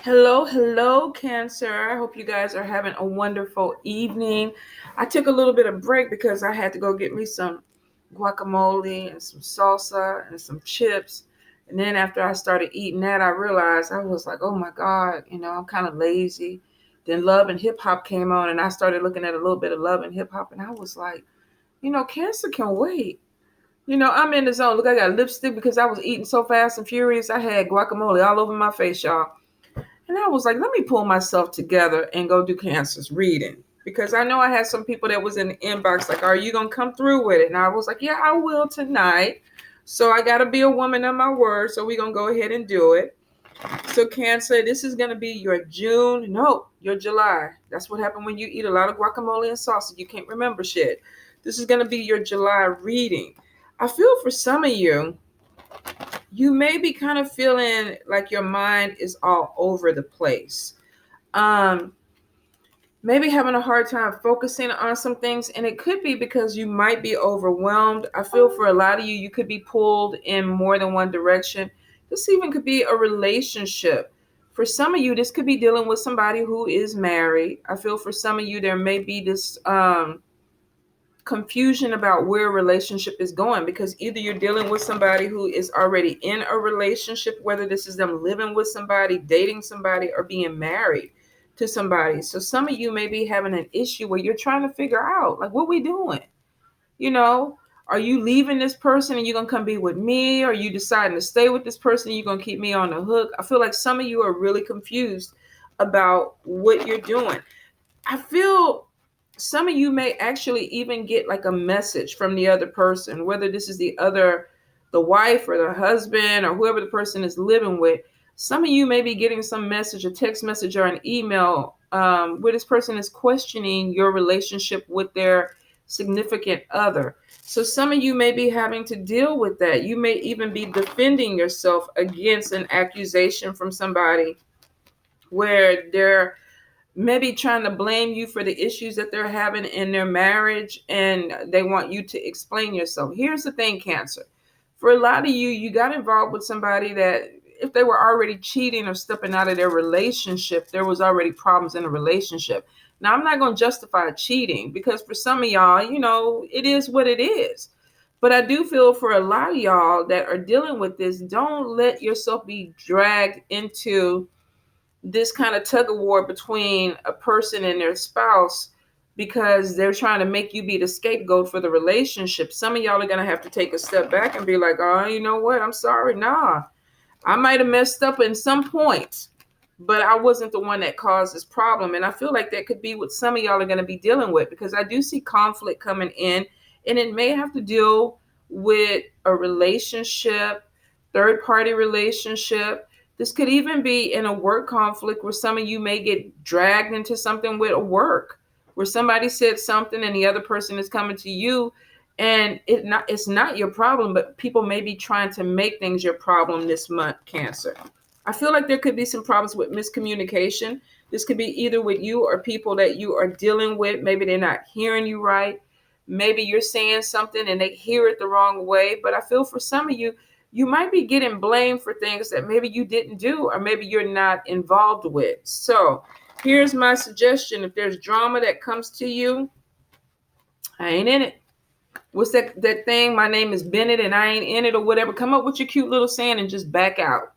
Hello, hello, Cancer. I hope you guys are having a wonderful evening. I took a little bit of break because I had to go get me some guacamole and some salsa and some chips. And then after I started eating that, I realized I was like, oh my God, I'm kind of lazy. Then Love and Hip Hop came on, and I started looking at a little bit of Love and Hip Hop, and I was like, Cancer can wait. I'm in the zone. Look, I got lipstick because I was eating so fast and furious. I had guacamole all over my face, y'all. And I was like, let me pull myself together and go do Cancer's reading. Because I know I had some people that was in the inbox like, are you going to come through with it? And I was like, yeah, I will tonight. So I got to be a woman of my word. So we're going to go ahead and do it. So Cancer, this is going to be your June. No, your July. That's what happened when you eat a lot of guacamole and salsa. You can't remember shit. This is going to be your July reading. I feel for some of you may be kind of feeling like your mind is all over the place. Um, Maybe having a hard time focusing on some things, and it could be because you might be overwhelmed. I feel for a lot of you, you could be pulled in more than one direction. This even could be a relationship. For some of you, this could be dealing with somebody who is married. I feel for some of you, there may be this confusion about where a relationship is going, because either you're dealing with somebody who is already in a relationship, whether this is them living with somebody, dating somebody, or being married to somebody. So some of you may be having an issue where you're trying to figure out, like, what we doing? You know, are you leaving this person and you're going to come be with me? Or are you deciding to stay with this person and you're going to keep me on the hook? I feel like some of you are really confused about what you're doing. I feel some of you may actually even get like a message from the other person, whether this is the wife or the husband or whoever the person is living with. Some of you may be getting some message, a text message or an email where this person is questioning your relationship with their significant other. So some of you may be having to deal with that. You may even be defending yourself against an accusation from somebody where they're maybe trying to blame you for the issues that they're having in their marriage, and they want you to explain yourself. Here's the thing, Cancer. For a lot of you, you got involved with somebody that if they were already cheating or stepping out of their relationship, there was already problems in the relationship. Now, I'm not going to justify cheating because for some of y'all, it is what it is. But I do feel for a lot of y'all that are dealing with this, don't let yourself be dragged into this kind of tug of war between a person and their spouse because they're trying to make you be the scapegoat for the relationship. Some of y'all are going to have to take a step back and be like, oh, you know what? I'm sorry. Nah, I might have messed up in some points, but I wasn't the one that caused this problem. And I feel like that could be what some of y'all are going to be dealing with, because I do see conflict coming in, and it may have to deal with a relationship, third party relationship. This could even be in a work conflict where some of you may get dragged into something with a work, where somebody said something and the other person is coming to you, and it's not your problem, but people may be trying to make things your problem this month, Cancer. I feel like there could be some problems with miscommunication. This could be either with you or people that you are dealing with. Maybe they're not hearing you right. Maybe you're saying something and they hear it the wrong way. But I feel for some of you, you might be getting blamed for things that maybe you didn't do or maybe you're not involved with. So here's my suggestion. If there's drama that comes to you, I ain't in it. What's that thing? My name is Bennett and I ain't in it, or whatever. Come up with your cute little saying and just back out.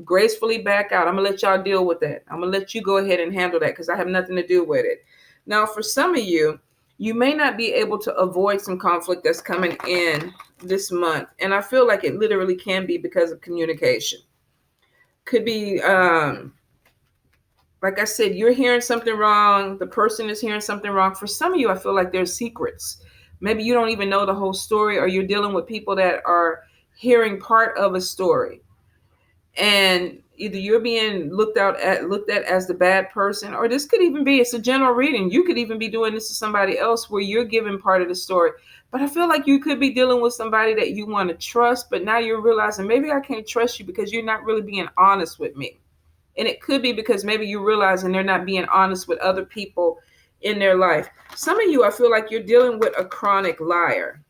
Gracefully back out. I'm going to let y'all deal with that. I'm going to let you go ahead and handle that because I have nothing to do with it. Now, for some of you, you may not be able to avoid some conflict that's coming in this month. And I feel like it literally can be because of communication. Could be, like I said, you're hearing something wrong. The person is hearing something wrong. For some of you, I feel like there's secrets. Maybe you don't even know the whole story, or you're dealing with people that are hearing part of a story. And either you're being looked at as the bad person, or this could even be, it's a general reading. You could even be doing this to somebody else where you're giving part of the story. But I feel like you could be dealing with somebody that you want to trust, but now you're realizing maybe I can't trust you because you're not really being honest with me. And it could be because maybe you're realizing they're not being honest with other people in their life. Some of you, I feel like you're dealing with a chronic liar,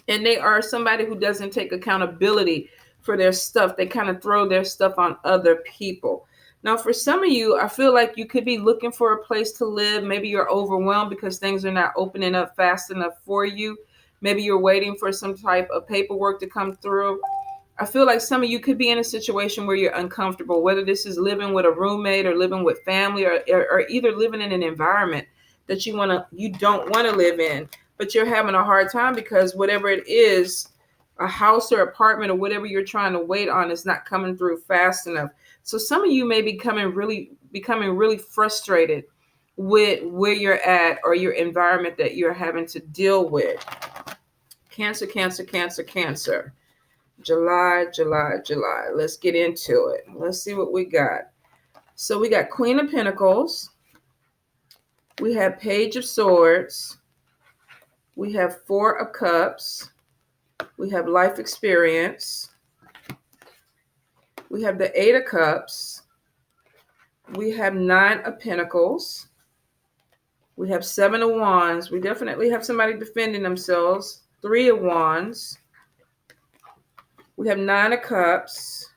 and they are somebody who doesn't take accountability for their stuff. They kind of throw their stuff on other people. Now, for some of you, I feel like you could be looking for a place to live. Maybe you're overwhelmed because things are not opening up fast enough for you. Maybe you're waiting for some type of paperwork to come through. I feel like some of you could be in a situation where you're uncomfortable, whether this is living with a roommate or living with family, or either living in an environment that you don't want to live in, but you're having a hard time because whatever it is, a house or apartment or whatever you're trying to wait on is not coming through fast enough. So some of you may be becoming really frustrated with where you're at or your environment that you're having to deal with. Cancer, Cancer, Cancer, Cancer. July, July, July. Let's get into it. Let's see what we got. So we got Queen of Pentacles. We have Page of Swords. We have Four of Cups. We have Life Experience. We have the Eight of Cups. We have Nine of Pentacles. We have Seven of Wands. We definitely have somebody defending themselves. Three of Wands. We have Nine of Cups.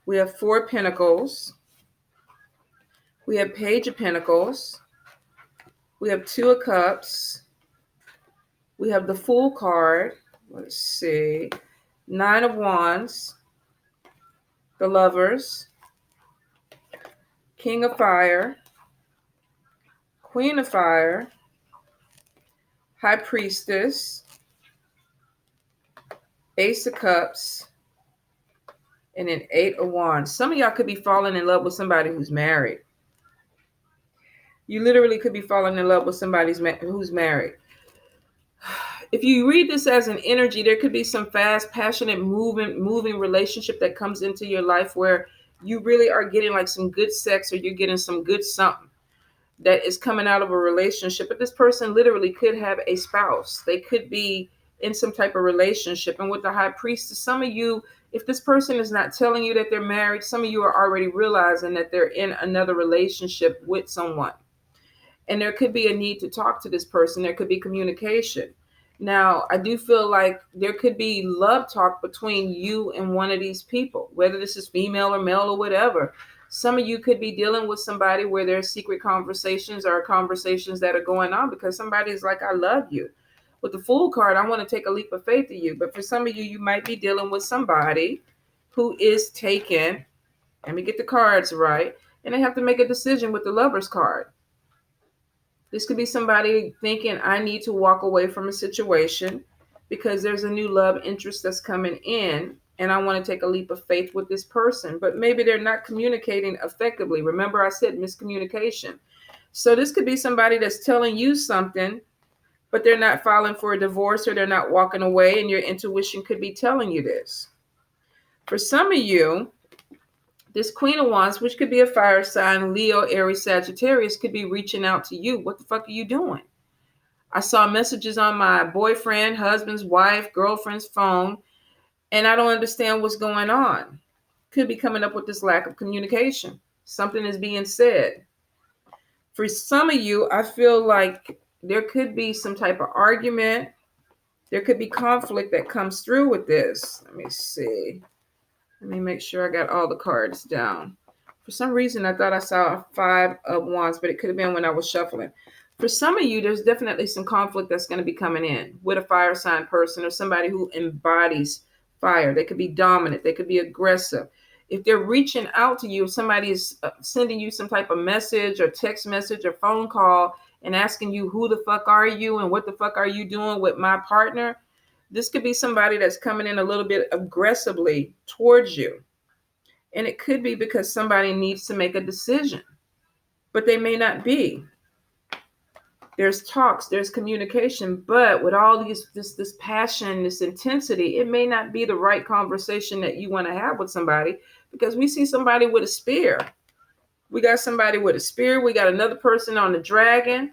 We have Four of Pentacles. We have Page of Pentacles. We have Two of Cups. We have the Fool card. Let's see. Nine of Wands. The Lovers. King of Fire. Queen of Fire. High Priestess. Ace of Cups. And an Eight of Wands. Some of y'all could be falling in love with somebody who's married. You literally could be falling in love with somebody who's married. If you read this as an energy, there could be some fast, passionate, moving relationship that comes into your life where you really are getting like some good sex, or you're getting some good something that is coming out of a relationship. But this person literally could have a spouse. They could be in some type of relationship. And with the High Priestess, some of you, if this person is not telling you that they're married, some of you are already realizing that they're in another relationship with someone. And there could be a need to talk to this person. There could be communication. Now, I do feel like there could be love talk between you and one of these people, whether this is female or male or whatever. Some of you could be dealing with somebody where there's secret conversations or conversations that are going on because somebody's like, I love you. With the Fool card, I want to take a leap of faith to you. But for some of you, you might be dealing with somebody who is taken, let me get the cards right, and they have to make a decision with the Lover's card. This could be somebody thinking, I need to walk away from a situation because there's a new love interest that's coming in, and I want to take a leap of faith with this person. But maybe they're not communicating effectively. Remember, I said miscommunication. So this could be somebody that's telling you something, but they're not filing for a divorce, or they're not walking away, and your intuition could be telling you this. For some of you, this Queen of Wands, which could be a fire sign, Leo, Aries, Sagittarius, could be reaching out to you. What the fuck are you doing? I saw messages on my boyfriend, husband's wife, girlfriend's phone, and I don't understand what's going on. Could be coming up with this lack of communication. Something is being said. For some of you, I feel like there could be some type of argument. There could be conflict that comes through with this. Let me see. Let me make sure I got all the cards down. For some reason, I thought I saw a Five of Wands, but it could have been when I was shuffling. For some of you, there's definitely some conflict that's going to be coming in with a fire sign person or somebody who embodies fire. They could be dominant. They could be aggressive. If they're reaching out to you, if somebody is sending you some type of message or text message or phone call and asking you, who the fuck are you and what the fuck are you doing with my partner? This could be somebody that's coming in a little bit aggressively towards you. And it could be because somebody needs to make a decision, but they may not be. There's talks, there's communication, but with all this passion, this intensity, it may not be the right conversation that you want to have with somebody, because we see somebody with a spear. We got somebody with a spear. We got another person on the dragon.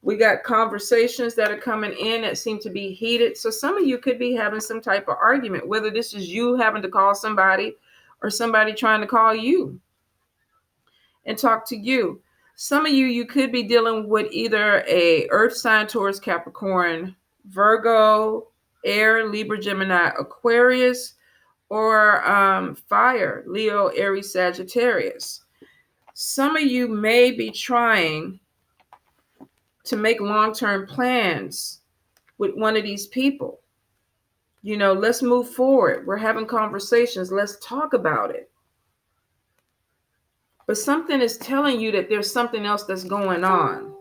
We got conversations that are coming in that seem to be heated. So some of you could be having some type of argument, whether this is you having to call somebody or somebody trying to call you and talk to you. Some of you could be dealing with either a earth sign, Taurus, Capricorn, Virgo, air, Libra, Gemini, Aquarius, or fire, Leo, Aries, Sagittarius. Some of you may be trying to make long-term plans with one of these people. Let's move forward. We're having conversations. Let's talk about it. But something is telling you that there's something else that's going on.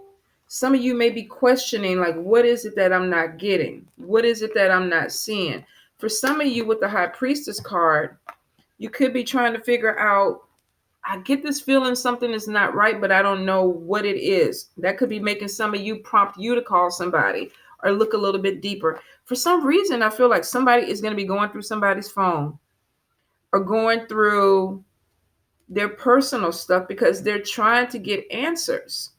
Some of you may be questioning, like, what is it that I'm not getting? What is it that I'm not seeing? For some of you with the High Priestess card, you could be trying to figure out, I get this feeling something is not right, but I don't know what it is. That could be making some of you prompt you to call somebody or look a little bit deeper. For some reason, I feel like somebody is going to be going through somebody's phone or going through their personal stuff because they're trying to get answers.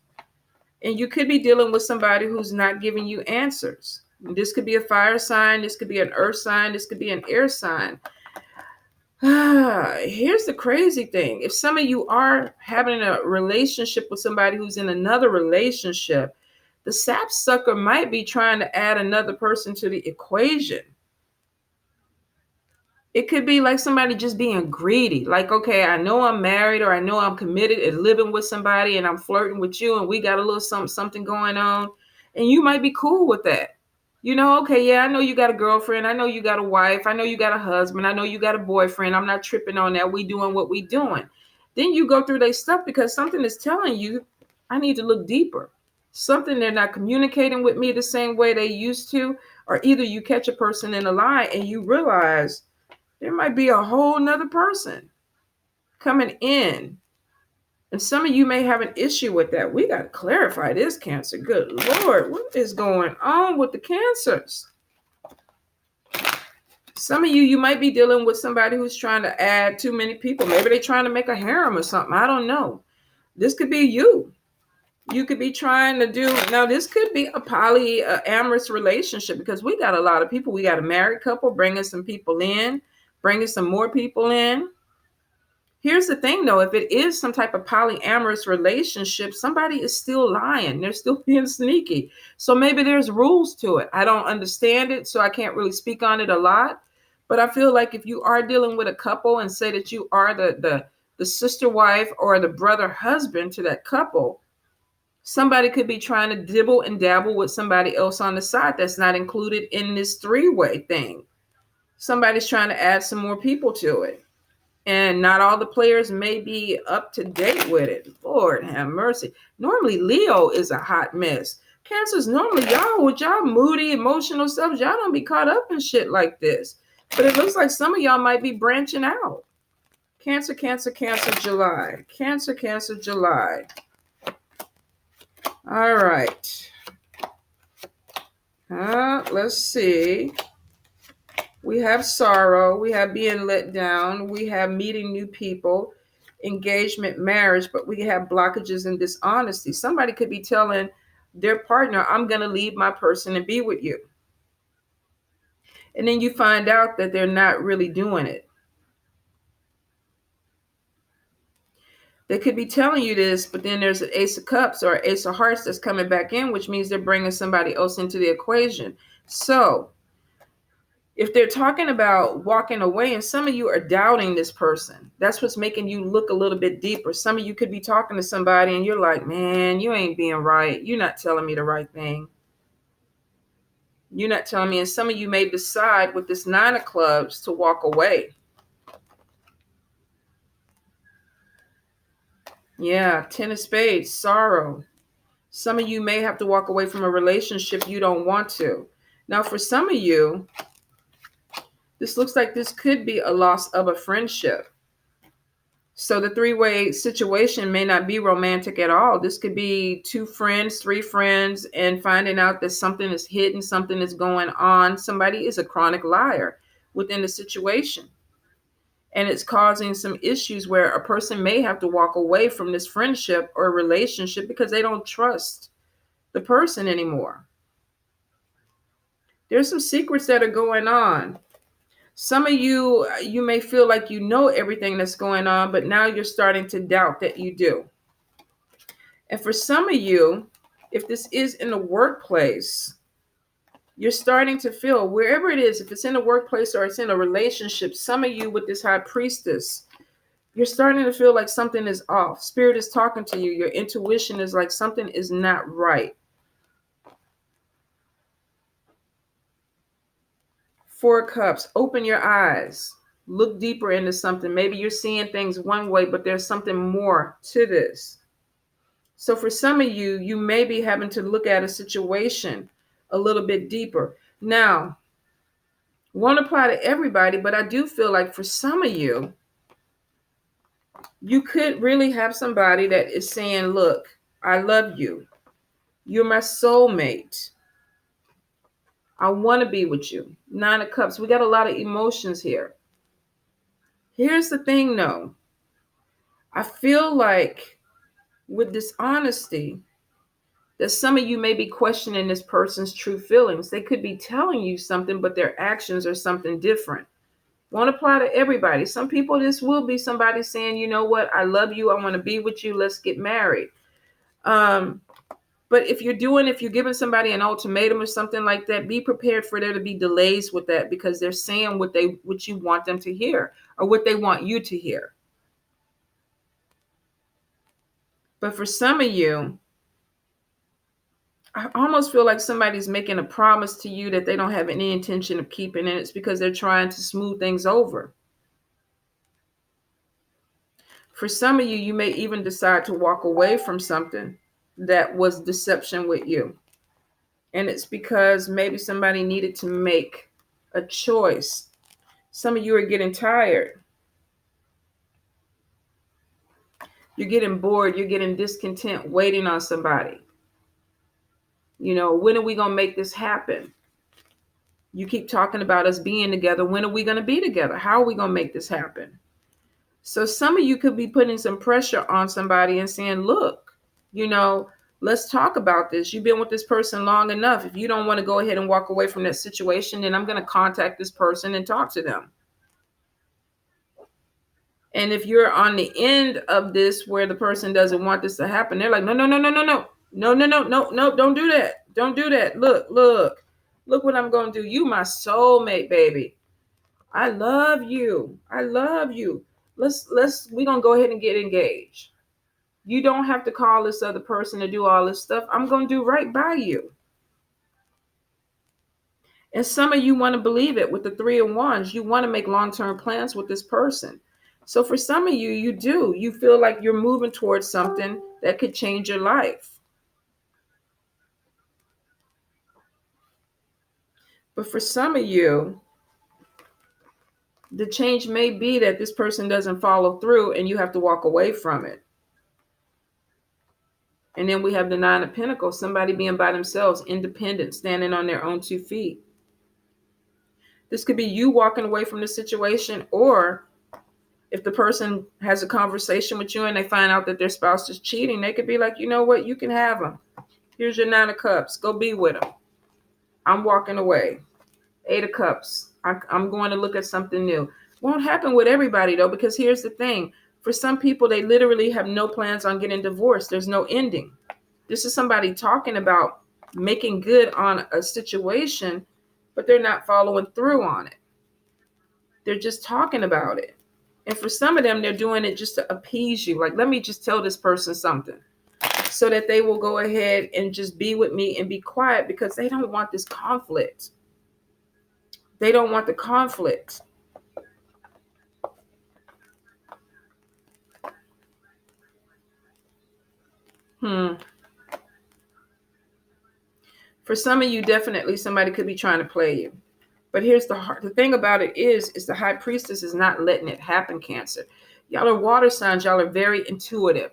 And you could be dealing with somebody who's not giving you answers. This could be a fire sign. This could be an earth sign. This could be an air sign. Here's the crazy thing. If some of you are having a relationship with somebody who's in another relationship, the sapsucker might be trying to add another person to the equation. It could be like somebody just being greedy. Like, okay, I know I'm married or I know I'm committed and living with somebody and I'm flirting with you and we got a little something going on. And you might be cool with that. Okay, yeah, I know you got a girlfriend. I know you got a wife. I know you got a husband. I know you got a boyfriend. I'm not tripping on that. We doing what we doing. Then you go through their stuff because something is telling you, I need to look deeper. Something they're not communicating with me the same way they used to. Or either you catch a person in a lie and you realize there might be a whole nother person coming in. And some of you may have an issue with that. We got to clarify this, Cancer. Good Lord, what is going on with the Cancers? Some of you might be dealing with somebody who's trying to add too many people. Maybe they're trying to make a harem or something. I don't know. This could be you. You could be trying to do, now this could be a polyamorous relationship because we got a lot of people. We got a married couple bringing some people in, bringing some more people in. Here's the thing, though. If it is some type of polyamorous relationship, somebody is still lying. They're still being sneaky. So maybe there's rules to it. I don't understand it, so I can't really speak on it a lot. But I feel like if you are dealing with a couple and say that you are the sister wife or the brother husband to that couple, somebody could be trying to dibble and dabble with somebody else on the side that's not included in this three-way thing. Somebody's trying to add some more people to it. And not all the players may be up to date with it. Lord have mercy. Normally, Leo is a hot mess. Cancers, normally, y'all, with y'all moody, emotional stuff, y'all don't be caught up in shit like this. But it looks like some of y'all might be branching out. Cancer, Cancer, Cancer, July. Cancer, Cancer, July. All right. Let's see. We have sorrow, we have being let down, we have meeting new people, engagement, marriage, but we have blockages and dishonesty. Somebody could be telling their partner, I'm going to leave my person and be with you. And then you find out that they're not really doing it. They could be telling you this, but then there's an Ace of Cups or Ace of Hearts that's coming back in, which means they're bringing somebody else into the equation. So if they're talking about walking away and some of you are doubting this person, that's what's making you look a little bit deeper. Some of you could be talking to somebody and you're like, man, you ain't being right. You're not telling me the right thing. You're not telling me. And some of you may decide with this 9 of clubs to walk away. Yeah, 10 of spades, sorrow. Some of you may have to walk away from a relationship you don't want to. Now, for some of you, this looks like this could be a loss of a friendship. So the three-way situation may not be romantic at all. This could be 2 friends, 3 friends, and finding out that something is hidden, something is going on. Somebody is a chronic liar within the situation. And it's causing some issues where a person may have to walk away from this friendship or relationship because they don't trust the person anymore. There's some secrets that are going on. Some of you may feel like you know everything that's going on, but now you're starting to doubt that you do. And for some of you, if this is in the workplace, you're starting to feel wherever it is, if it's in the workplace or it's in a relationship, some of you with this High Priestess, you're starting to feel like something is off. Spirit is talking to you. Your intuition is like something is not right. Four of Cups, open your eyes. Look deeper into something. Maybe you're seeing things one way, but there's something more to this. So for some of you, you may be having to look at a situation a little bit deeper. Now, won't apply to everybody, but I do feel like for some of you, you could really have somebody that is saying, look, I love you. You're my soulmate. I want to be with you. Nine of Cups. We got a lot of emotions here. Here's the thing, though. I feel like with dishonesty, that some of you may be questioning this person's true feelings. They could be telling you something, but their actions are something different. Won't apply to everybody. Some people, this will be somebody saying, you know what, I love you. I want to be with you. Let's get married. But if you're giving somebody an ultimatum or something like that, be prepared for there to be delays with that, because they're saying what you want them to hear or what they want you to hear. But for some of you, I almost feel like somebody's making a promise to you that they don't have any intention of keeping, and it's because they're trying to smooth things over. For some of you, you may even decide to walk away from something that was deception with you. And it's because maybe somebody needed to make a choice. Some of you are getting tired. You're getting bored. You're getting discontent waiting on somebody. You know, when are we going to make this happen? You keep talking about us being together. When are we going to be together? How are we going to make this happen? So some of you could be putting some pressure on somebody and saying, look, you know, let's talk about this. You've been with this person long enough. If you don't want to go ahead and walk away from that situation, then I'm going to contact this person and talk to them. And if you're on the end of this where the person doesn't want this to happen, they're like, no, no, no, no, no, no, no, no, no, no, no, don't do that. Don't do that. Look what I'm going to do. You my soulmate, baby. I love you. I love you. We're going to go ahead and get engaged. You don't have to call this other person to do all this stuff. I'm going to do right by you. And some of you want to believe it with the Three of Wands. You want to make long-term plans with this person. So for some of you, you feel like you're moving towards something that could change your life. But for some of you, the change may be that this person doesn't follow through and you have to walk away from it. And then we have the Nine of Pentacles, somebody being by themselves, independent, standing on their own 2 feet. This could be you walking away from the situation, or if the person has a conversation with you and they find out that their spouse is cheating, they could be like, you know what, you can have them. Here's your Nine of Cups. Go be with them. I'm walking away. Eight of Cups. I'm going to look at something new. Won't happen with everybody, though, because here's the thing. For some people, they literally have no plans on getting divorced. There's no ending. This is somebody talking about making good on a situation, but they're not following through on it. They're just talking about it. And for some of them, they're doing it just to appease you. Like, let me just tell this person something so that they will go ahead and just be with me and be quiet, because they don't want this conflict. They don't want the conflict. For some of you, definitely somebody could be trying to play you. But here's the thing about it is the High Priestess is not letting it happen, Cancer. Y'all are water signs. Y'all are very intuitive.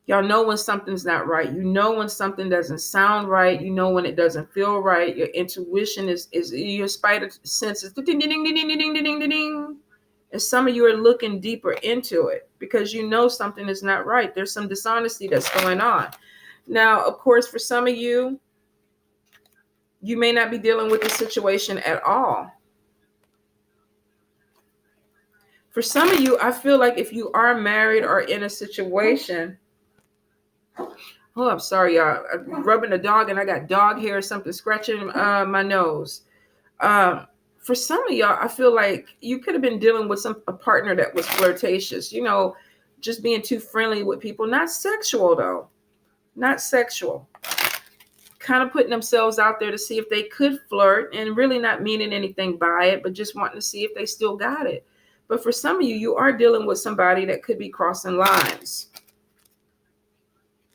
Y'all know when something's not right. You know when something doesn't sound right. You know when it doesn't feel right. Your intuition is your spider senses. Ding, ding, ding, ding, ding, ding, ding, ding, ding. And some of you are looking deeper into it because you know something is not right. There's some dishonesty that's going on. Now, of course, for some of you, you may not be dealing with the situation at all. For some of you, I feel like if you are married or in a situation, oh, I'm sorry, y'all. I'm rubbing a dog and I got dog hair or something scratching my nose. For some of y'all, I feel like you could have been dealing with a partner that was flirtatious, just being too friendly with people. Not sexual, though. Not sexual. Kind of putting themselves out there to see if they could flirt and really not meaning anything by it, but just wanting to see if they still got it. But for some of you, you are dealing with somebody that could be crossing lines.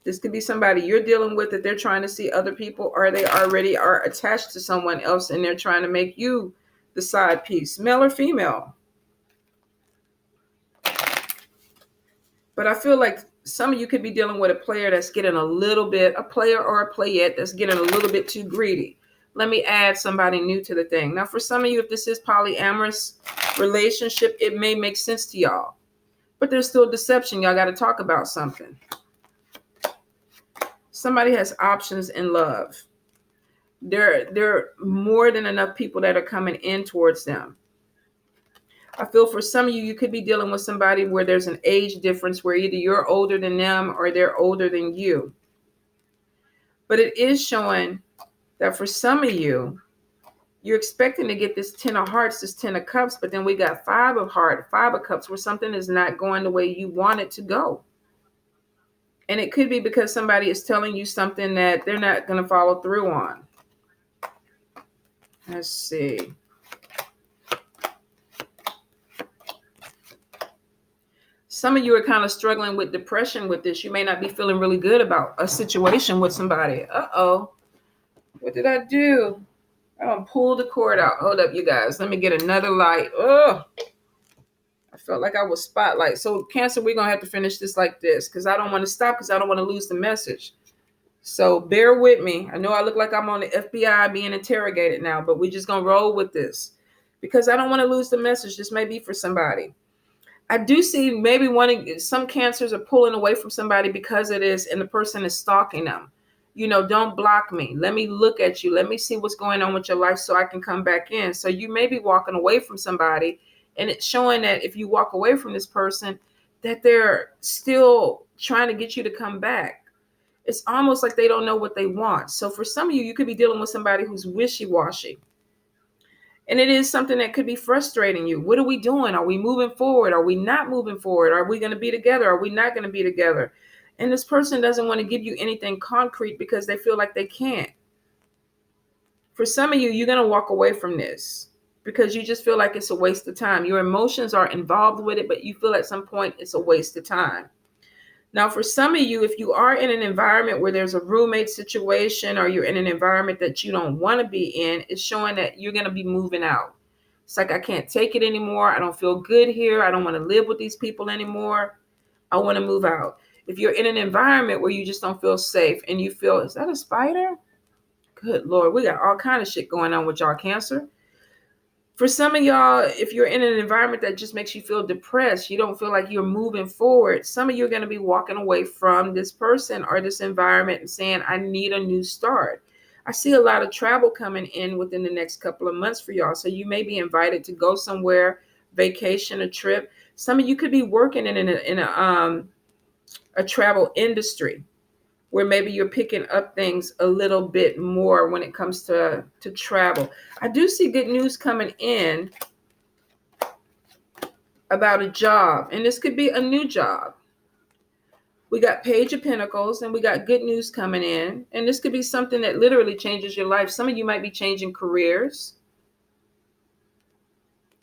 This could be somebody you're dealing with that they're trying to see other people, or they already are attached to someone else and they're trying to make you the side piece, male or female. But I feel like some of you could be dealing with a player that's getting a player or a playette that's getting a little bit too greedy. Let me add somebody new to the thing. Now, for some of you, if this is polyamorous relationship, it may make sense to y'all. But there's still deception. Y'all got to talk about something. Somebody has options in love. There are more than enough people that are coming in towards them. I feel for some of you, you could be dealing with somebody where there's an age difference where either you're older than them or they're older than you. But it is showing that for some of you, you're expecting to get this 10 of hearts, this 10 of cups, but then we got 5 of heart, 5 of cups, where something is not going the way you want it to go. And it could be because somebody is telling you something that they're not going to follow through on. Let's see. Some of you are kind of struggling with depression with this. You may not be feeling really good about a situation with somebody. Uh-oh. What did I do? I don't pull the cord out. Hold up, you guys. Let me get another light. Oh, I felt like I was spotlight. So Cancer, we're going to have to finish this like this because I don't want to stop because I don't want to lose the message. So bear with me. I know I look like I'm on the FBI being interrogated now, but we're just going to roll with this because I don't want to lose the message. This may be for somebody. I do see maybe some Cancers are pulling away from somebody because it is, and the person is stalking them. Don't block me. Let me look at you. Let me see what's going on with your life so I can come back in. So you may be walking away from somebody, and it's showing that if you walk away from this person, that they're still trying to get you to come back. It's almost like they don't know what they want. So for some of you, you could be dealing with somebody who's wishy-washy. And it is something that could be frustrating you. What are we doing? Are we moving forward? Are we not moving forward? Are we going to be together? Are we not going to be together? And this person doesn't want to give you anything concrete because they feel like they can't. For some of you, you're going to walk away from this because you just feel like it's a waste of time. Your emotions are involved with it, but you feel at some point it's a waste of time. Now, for some of you, if you are in an environment where there's a roommate situation or you're in an environment that you don't want to be in, it's showing that you're going to be moving out. It's like, I can't take it anymore. I don't feel good here. I don't want to live with these people anymore. I want to move out. If you're in an environment where you just don't feel safe and you feel, is that a spider? Good Lord, we got all kind of shit going on with y'all, Cancer. For some of y'all, if you're in an environment that just makes you feel depressed, you don't feel like you're moving forward, some of you are going to be walking away from this person or this environment and saying, I need a new start. I see a lot of travel coming in within the next couple of months for y'all. So you may be invited to go somewhere, vacation, a trip. Some of you could be working in a travel industry where maybe you're picking up things a little bit more when it comes to travel. I do see good news coming in about a job, and this could be a new job. We got Page of Pentacles, and we got good news coming in, and this could be something that literally changes your life. Some of you might be changing careers,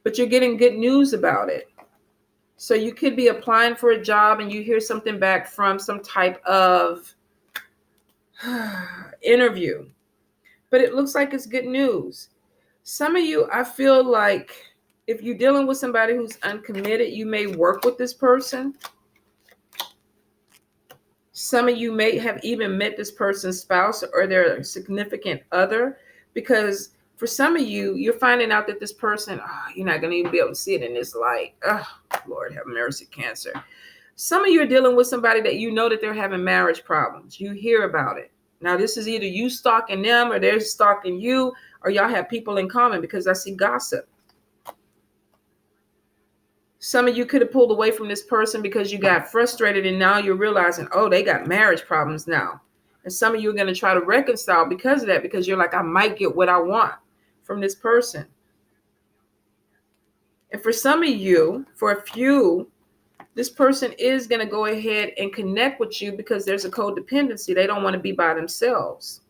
but you're getting good news about it. So you could be applying for a job and you hear something back from some type of interview, but it looks like it's good news. Some of you, I feel like if you're dealing with somebody who's uncommitted, you may work with this person. Some of you may have even met this person's spouse or their significant other, because for some of you, you're finding out that this person, you're not going to even be able to see it in this light. Lord have mercy, Cancer. Some of you are dealing with somebody that you know that they're having marriage problems. You hear about it. Now, this is either you stalking them or they're stalking you, or y'all have people in common, because I see gossip. Some of you could have pulled away from this person because you got frustrated and now you're realizing, they got marriage problems now. And some of you are going to try to reconcile because of that, because you're like, I might get what I want from this person. And for some of you, for a few, this person is going to go ahead and connect with you because there's a codependency. They don't want to be by themselves.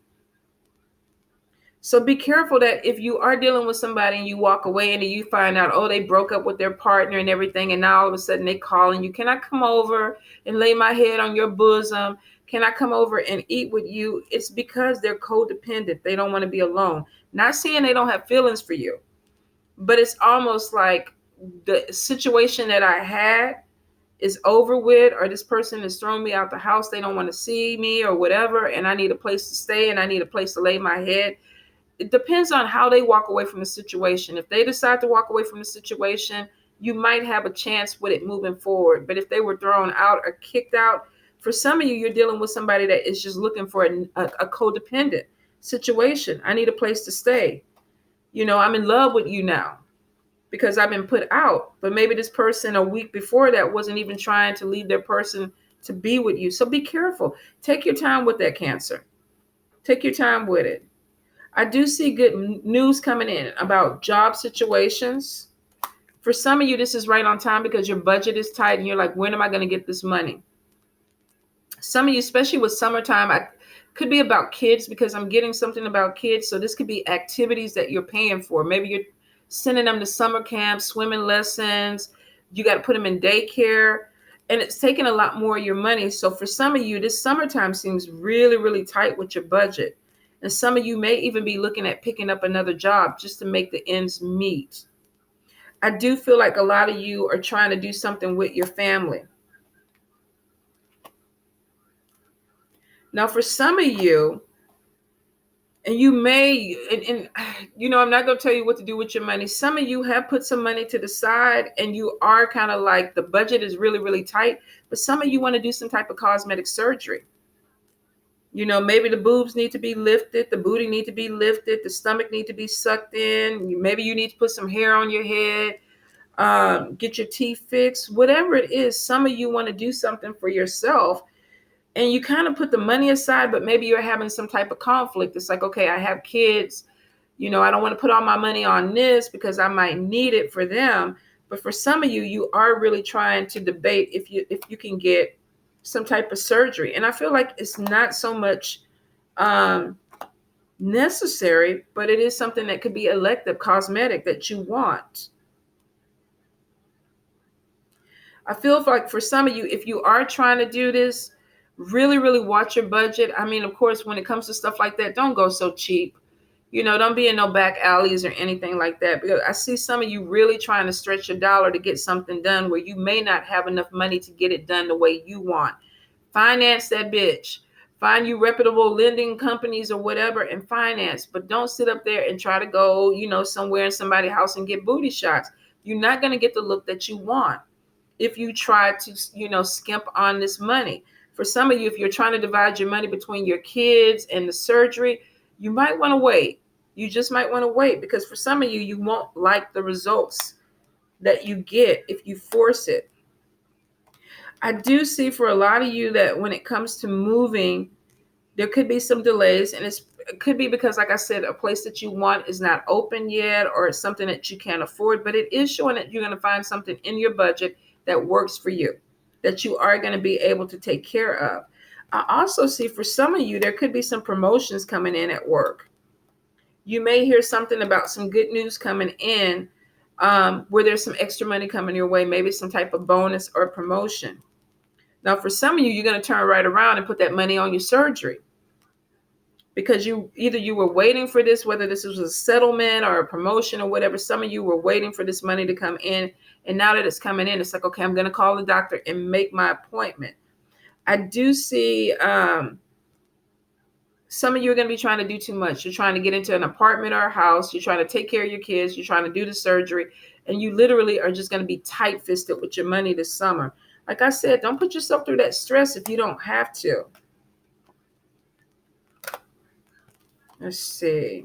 So be careful that if you are dealing with somebody and you walk away and you find out, oh, they broke up with their partner and everything, and now all of a sudden they calling you, can I come over and lay my head on your bosom? Can I come over and eat with you? It's because they're codependent. They don't want to be alone. Not saying they don't have feelings for you, but it's almost like the situation that I had is over with, or this person has thrown me out the house. They don't want to see me or whatever, and I need a place to stay and I need a place to lay my head. It depends on how they walk away from the situation. If they decide to walk away from the situation, you might have a chance with it moving forward. But if they were thrown out or kicked out, for some of you, you're dealing with somebody that is just looking for a codependent situation. I need a place to stay. I'm in love with you now because I've been put out. But maybe this person a week before that wasn't even trying to leave their person to be with you. So be careful. Take your time with that, Cancer. Take your time with it. I do see good news coming in about job situations. For some of you, this is right on time because your budget is tight and you're like, when am I going to get this money? Some of you, especially with summertime, I could be about kids because I'm getting something about kids. So this could be activities that you're paying for. Maybe you're sending them to summer camp, swimming lessons. You got to put them in daycare. And it's taking a lot more of your money. So for some of you, this summertime seems really, really tight with your budget. And some of you may even be looking at picking up another job just to make the ends meet. I do feel like a lot of you are trying to do something with your family. Now, for some of you, and you may, I'm not going to tell you what to do with your money. Some of you have put some money to the side and you are kind of like the budget is really, really tight. But some of you want to do some type of cosmetic surgery. Maybe the boobs need to be lifted, the booty need to be lifted, the stomach need to be sucked in. Maybe you need to put some hair on your head, get your teeth fixed, whatever it is. Some of you want to do something for yourself and you kind of put the money aside, but maybe you're having some type of conflict. It's like, okay, I have kids, I don't want to put all my money on this because I might need it for them. But for some of you, you are really trying to debate if you can get some type of surgery. And I feel like it's not so much necessary, but it is something that could be elective, cosmetic that you want. I feel like for some of you, if you are trying to do this, really, really watch your budget. I mean, of course, when it comes to stuff like that, don't go so cheap. Don't be in no back alleys or anything like that. Because I see some of you really trying to stretch your dollar to get something done where you may not have enough money to get it done the way you want. Finance that bitch. Find you reputable lending companies or whatever and finance. But don't sit up there and try to go, somewhere in somebody's house and get booty shots. You're not going to get the look that you want if you try to, skimp on this money. For some of you, if you're trying to divide your money between your kids and the surgery, you might want to wait. You just might want to wait because for some of you, you won't like the results that you get if you force it. I do see for a lot of you that when it comes to moving, there could be some delays, and it could be because, like I said, a place that you want is not open yet, or it's something that you can't afford, but it is showing that you're going to find something in your budget that works for you, that you are going to be able to take care of. I also see for some of you, there could be some promotions coming in at work. You may hear something about some good news coming in where there's some extra money coming your way, maybe some type of bonus or promotion. Now, for some of you, you're going to turn right around and put that money on your surgery because you were waiting for this, whether this was a settlement or a promotion or whatever. Some of you were waiting for this money to come in. And now that it's coming in, it's like, okay, I'm going to call the doctor and make my appointment. I do see some of you are going to be trying to do too much. You're trying to get into an apartment or a house. You're trying to take care of your kids. You're trying to do the surgery. And you literally are just going to be tight-fisted with your money this summer. Like I said, don't put yourself through that stress if you don't have to. Let's see.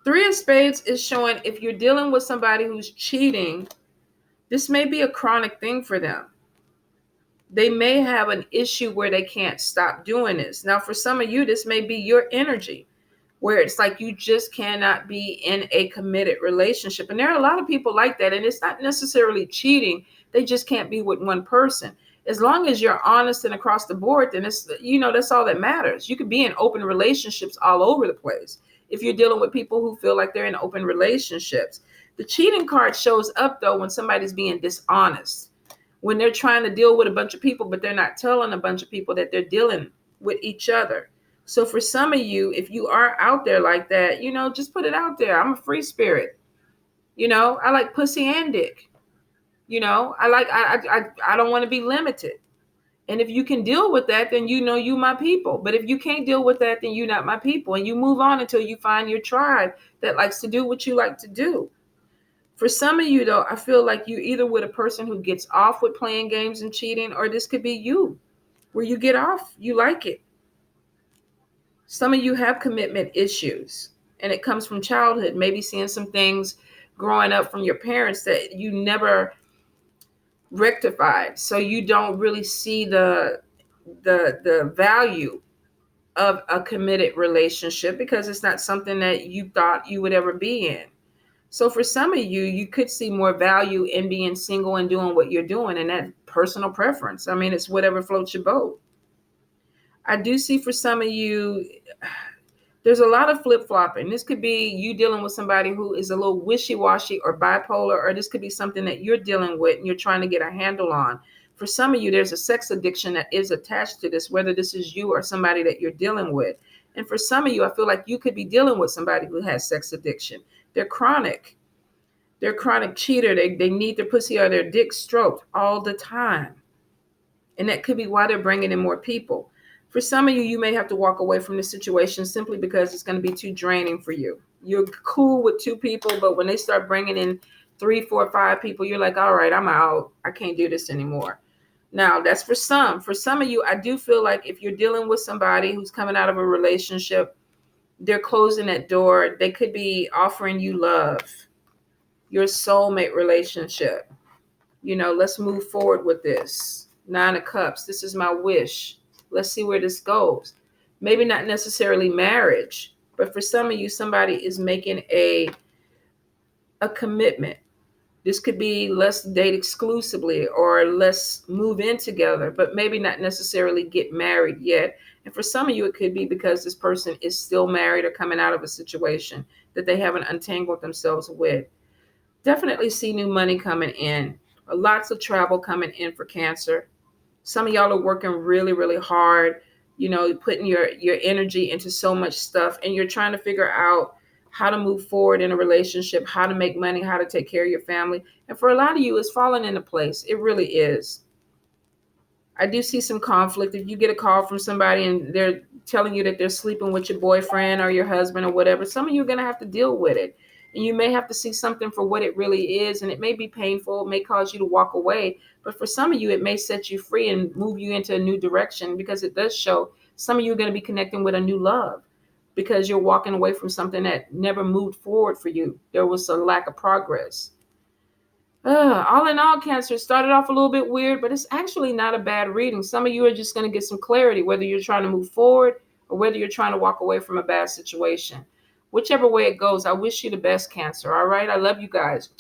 3 of Spades is showing if you're dealing with somebody who's cheating, this may be a chronic thing for them. They may have an issue where they can't stop doing this. Now, for some of you, this may be your energy. where it's like you just cannot be in a committed relationship. And there are a lot of people like that. And it's not necessarily cheating. They just can't be with one person. As long as you're honest and across the board, then it's, that's all that matters. You could be in open relationships all over the place if you're dealing with people who feel like they're in open relationships. The cheating card shows up, though, when somebody's being dishonest, when they're trying to deal with a bunch of people, but they're not telling a bunch of people that they're dealing with each other. So for some of you, if you are out there like that, just put it out there. I'm a free spirit. I like pussy and dick. I don't want to be limited. And if you can deal with that, then you my people. But if you can't deal with that, then you're not my people. And you move on until you find your tribe that likes to do what you like to do. For some of you, though, I feel like you're either with a person who gets off with playing games and cheating, or this could be you, where you get off, you like it. Some of you have commitment issues, and it comes from childhood, maybe seeing some things growing up from your parents that you never rectified. So you don't really see the value of a committed relationship because it's not something that you thought you would ever be in. So for some of you, you could see more value in being single and doing what you're doing, and that personal preference. I mean, it's whatever floats your boat. I do see for some of you, there's a lot of flip-flopping. This could be you dealing with somebody who is a little wishy-washy or bipolar, or this could be something that you're dealing with and you're trying to get a handle on. For some of you, there's a sex addiction that is attached to this, whether this is you or somebody that you're dealing with. And for some of you, I feel like you could be dealing with somebody who has sex addiction. They're chronic. They're a chronic cheater. They need their pussy or their dick stroked all the time. And that could be why they're bringing in more people. For some of you, you may have to walk away from the situation simply because it's going to be too draining for you. You're cool with 2 people, but when they start bringing in 3, 4, 5 people, you're like, all right, I'm out. I can't do this anymore. Now, that's for some. For some of you, I do feel like if you're dealing with somebody who's coming out of a relationship, they're closing that door. They could be offering you love, your soulmate relationship. Let's move forward with this. 9 of Cups. This is my wish. Let's see where this goes. Maybe not necessarily marriage, but for some of you, somebody is making a commitment. This could be let's date exclusively or let's move in together, but maybe not necessarily get married yet. And for some of you, it could be because this person is still married or coming out of a situation that they haven't untangled themselves with. Definitely see new money coming in. Lots of travel coming in for Cancer. Some of y'all are working really, really hard, putting your energy into so much stuff, and you're trying to figure out how to move forward in a relationship, how to make money, how to take care of your family. And for a lot of you, it's falling into place. It really is. I do see some conflict. If you get a call from somebody and they're telling you that they're sleeping with your boyfriend or your husband or whatever, some of you are going to have to deal with it. And you may have to see something for what it really is. And it may be painful. It may cause you to walk away. But for some of you, it may set you free and move you into a new direction, because it does show some of you are going to be connecting with a new love because you're walking away from something that never moved forward for you. There was a lack of progress. All in all, Cancer, started off a little bit weird, but it's actually not a bad reading. Some of you are just going to get some clarity, whether you're trying to move forward or whether you're trying to walk away from a bad situation. Whichever way it goes, I wish you the best, Cancer. All right. I love you guys.